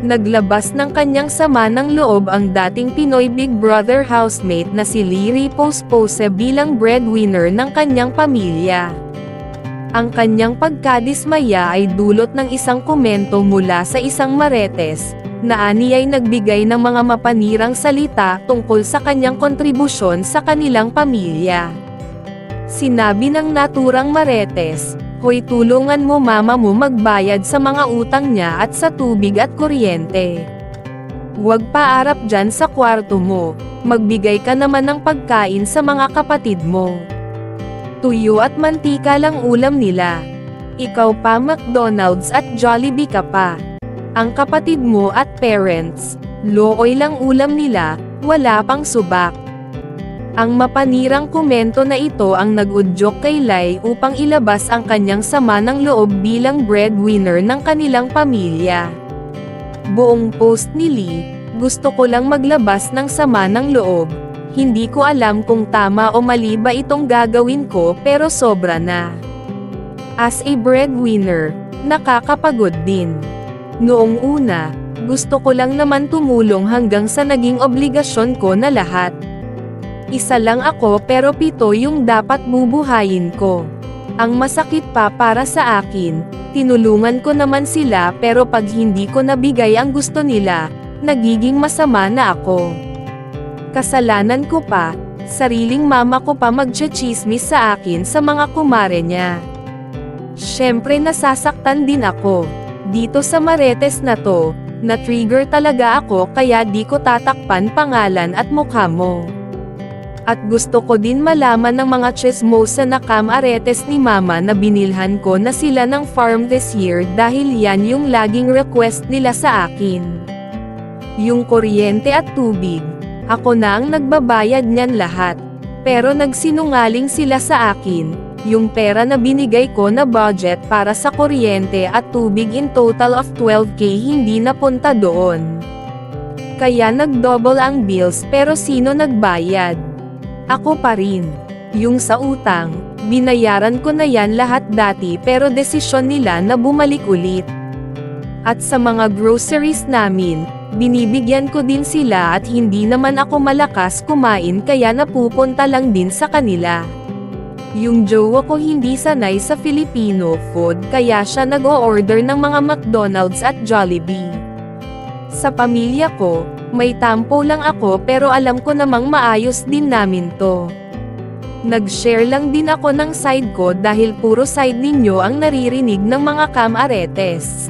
Naglabas ng kanyang sama ng loob ang dating Pinoy Big Brother housemate na si Leery Pospose bilang breadwinner ng kanyang pamilya. Ang kanyang pagkadismaya ay dulot ng isang komento mula sa isang Marites, na ani ay nagbigay ng mga mapanirang salita tungkol sa kanyang kontribusyon sa kanilang pamilya. Sinabi ng naturang Marites, "Hoy, tulungan mo mama mo magbayad sa mga utang niya at sa tubig at kuryente. Huwag paarap dyan sa kwarto mo, magbigay ka naman ng pagkain sa mga kapatid mo. Tuyo at mantika lang ulam nila. Ikaw pa McDonald's at Jollibee ka pa. Ang kapatid mo at parents, looy lang ulam nila, wala pang subak." Ang mapanirang komento na ito ang nag-udyok kay Lai upang ilabas ang kanyang sama ng loob bilang breadwinner ng kanilang pamilya. Buong post ni Lee, "Gusto ko lang maglabas ng sama ng loob. Hindi ko alam kung tama o mali ba itong gagawin ko pero sobra na. As a breadwinner, nakakapagod din. Noong una, gusto ko lang naman tumulong hanggang sa naging obligasyon ko na lahat. Isa lang ako pero 7 yung dapat bubuhayin ko. Ang masakit pa para sa akin, tinulungan ko naman sila pero pag hindi ko nabigay ang gusto nila, nagiging masama na ako. Kasalanan ko pa, sariling mama ko pa magtsitsismis sa akin sa mga kumare niya. Syempre nasasaktan din ako. Dito sa Marites na to, na-trigger talaga ako kaya di ko tatakpan pangalan at mukha mo. At gusto ko din malaman ng mga chismosa na kam-aretes ni mama na binilhan ko na sila ng farm this year dahil yan yung laging request nila sa akin. Yung kuryente at tubig, ako na ang nagbabayad niyan lahat. Pero nagsinungaling sila sa akin, yung pera na binigay ko na budget para sa kuryente at tubig in total of 12K hindi napunta doon. Kaya nag-double ang bills pero sino nagbayad? Ako pa rin. Yung sa utang, binayaran ko na yan lahat dati pero desisyon nila na bumalik ulit. At sa mga groceries namin, binibigyan ko din sila at hindi naman ako malakas kumain kaya napupunta lang din sa kanila. Yung jowa ko hindi sanay sa Filipino food kaya siya nag-o-order ng mga McDonald's at Jollibee. Sa pamilya ko, may tampo lang ako pero alam ko namang maayos din namin to. Nag-share lang din ako ng side ko dahil puro side ninyo ang naririnig ng mga kam-aretes.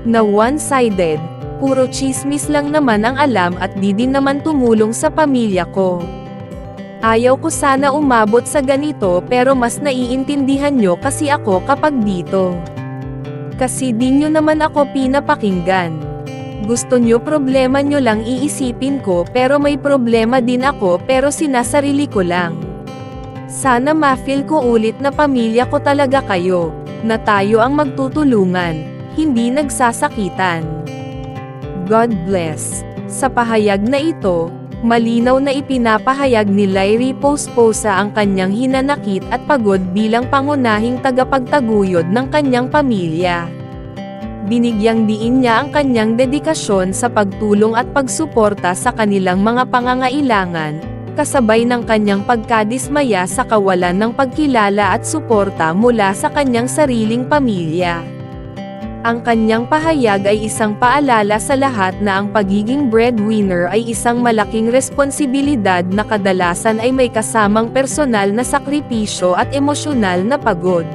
Na one-sided, puro chismis lang naman ang alam at di din naman tumulong sa pamilya ko. Ayaw ko sana umabot sa ganito pero mas naiintindihan nyo kasi ako kapag dito. Kasi di nyo naman ako pinapakinggan. Gusto nyo problema nyo lang iisipin ko pero may problema din ako pero sinasarili ko lang. Sana ma-feel ko ulit na pamilya ko talaga kayo, na tayo ang magtutulungan, hindi nagsasakitan. God bless. Sa pahayag na ito, malinaw na ipinapahayag ni Leery Pospose ang kanyang hinanakit at pagod bilang pangunahing tagapagtaguyod ng kanyang pamilya. Binigyang diin niya ang kanyang dedikasyon sa pagtulong at pagsuporta sa kanilang mga pangangailangan, kasabay ng kanyang pagkadismaya sa kawalan ng pagkilala at suporta mula sa kanyang sariling pamilya. Ang kanyang pahayag ay isang paalala sa lahat na ang pagiging breadwinner ay isang malaking responsibilidad na kadalasan ay may kasamang personal na sakripisyo at emosyonal na pagod.